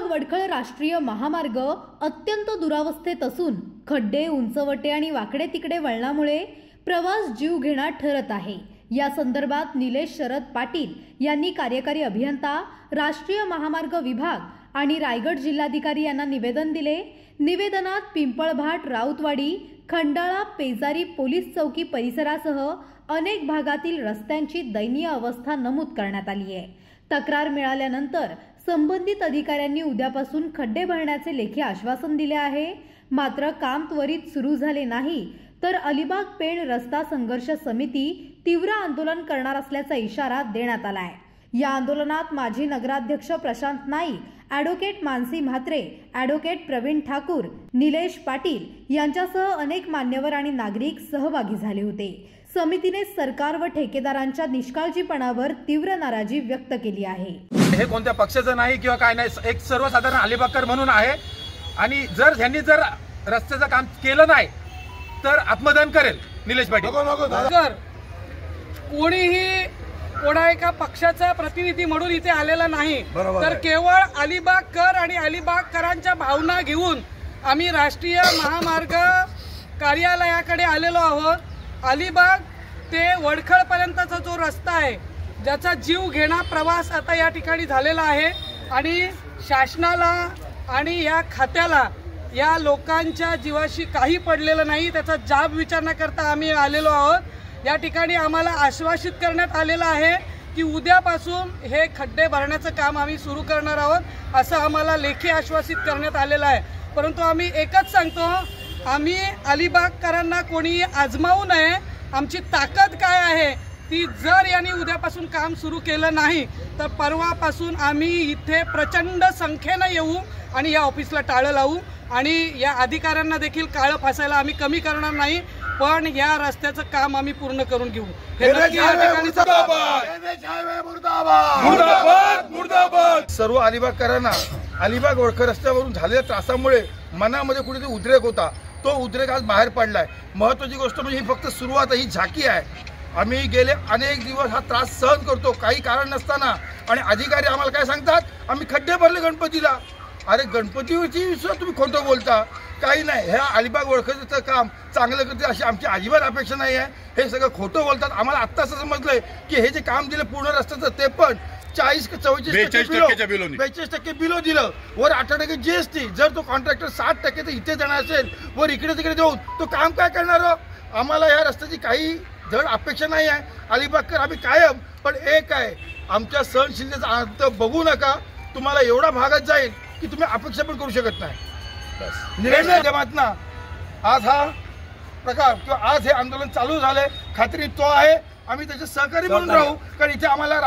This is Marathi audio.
वडखळ राष्ट्रीय महामार्ग अत्यंत दुरावस्थेत असून खड्डे, उंचवटे आणि वाकडे तिकडे वळणामुळे प्रवास जीवघेणा ठरत आहे। या संदर्भात निलेश शरद पाटील यांनी कार्यकारी अभियंता, राष्ट्रीय महामार्ग विभाग आणि रायगड जिल्हाधिकारी यांना निवेदन दिले। निवेदनात पिंपळभाट, राऊतवाडी, खंडाळा, पेजारी पोलीस चौकी परिसरासह अनेक भागातील रस्त्यांची दयनीय अवस्था नमूद करण्यात आली आहे। तक्रार मिळाल्यानंतर संबंधित अधिकाऱ्यांनी उद्यापासून खड्डे भरण्याचे लेखी आश्वासन दिले आहे। मात्र काम त्वरित सुरू झाले नाही तर अलिबाग पेण रस्ता संघर्ष समिती तीव्र आंदोलन करणार असल्याचा इशारा देण्यात आला आहे। या आंदोलनात माजी नगराध्यक्ष प्रशांत नाईक, ॲडव्होकेट मानसी म्हात्रे, ॲडव्होकेट प्रवीण ठाकूर, निलेश पाटील यांच्यासह अनेक मान्यवर आणि नागरिक सहभागी झाले होते। समितीने सरकार व ठेकेदारांच्या निष्काळजीपणावर तीव्र नाराजी व्यक्त केली आहे। हे कोणत्या पक्षाचं नाही किंवा काय नाही, एक सर्वसाधारण अलिबागकर म्हणून आहे आणि जर यांनी जर रस्त्याचं काम केलं नाही तर आत्मदहन करेल निलेश पाटील। जर कोणीही कोणा एका पक्षाचा प्रतिनिधी म्हणून इथे आलेला नाही तर केवळ अलिबागकर आणि अलिबागकरांच्या भावना घेऊन आम्ही राष्ट्रीय महामार्ग कार्यालयाकडे आलेलो आहोत। अलिबाग ते वडखळ पर्यंतचा जो रस्ता आहे ज्याचा जीव घेणा प्रवास आता या ठिकाणी झालेला आहे आणि शासनाला आणि या खात्याला या लोकांच्या जीवाशी काही पडलेलं नाही, त्याचा जाब विचारण्याकरता आम्ही आलेलो आहोत। या ठिकाणी आम्हाला आश्वासित करण्यात आलेलं आहे की उद्यापासून हे खड्डे भरण्याचं काम आम्ही सुरू करणार आहोत, असं आम्हाला लेखी आश्वासित करण्यात आलेलं आहे। परंतु आम्ही एकच सांगतो, आम्ही अलिबागकरांना कोणी आजमावू नये। आमची ताकद काय आहे ती जर यांनी उद्यापासून काम सुरू केलं नाही तर परवापासून आम्ही इथे प्रचंड संख्येनं येऊ आणि या ऑफिसला टाळं लावू आणि या अधिकाऱ्यांना देखील काळं फासायला आम्ही कमी करणार नाही, पण या रस्त्याचं काम आम्ही पूर्ण करून घेऊ। हे सर्व अलिबागकरांना अलिबाग वडखळ रस्त्यावरून झालेल्या त्रासामुळे मनामध्ये कुठेतरी उद्रेक होता, तो उद्रेक आज बाहेर पडलाय। महत्त्वाची गोष्ट म्हणजे ही फक्त सुरुवात, ही झाकी आहे। आम्ही गेले अनेक दिवस हा त्रास सहन करतो काही कारण नसताना आणि अधिकारी आम्हाला काय सांगतात, आम्ही खड्डे भरले गणपतीला। अरे गणपतीवरची विश्वास तुम्ही खोटं बोलता, काही नाही। ह्या अलिबाग वडखळचं काम चांगलं करते अशी आमची अजिबात अपेक्षा नाही आहे। हे सगळं खोटं बोलतात। आम्हाला आत्ता असं समजलंय की हे जे काम दिलं पूर्ण रस्त्याचं ते पण 40-44% बिलो दिलं, वर 8% GST। जर तो कॉन्ट्रॅक्टर 60% तर इथे देणार असेल, वर इकडे तिकडे देऊन तो काम काय करणार? आम्हाला या रस्त्याची काही धड अपेक्षा नाही आहे। अलिबागकर आम्ही कायम, पण एक आहे, आमच्या सहनशीलतेचा अंत बघू नका। तुम्हाला एवढा भागात जाईल की तुम्ही अपेक्षा पण करू शकत नाही। निलेश माध्यमातून आज हा प्रकार किंवा आज हे आंदोलन चालू झालंय, खात्री तो आहे। आम्ही त्याचे सहकारी म्हणून राहू, कारण इथे आम्हाला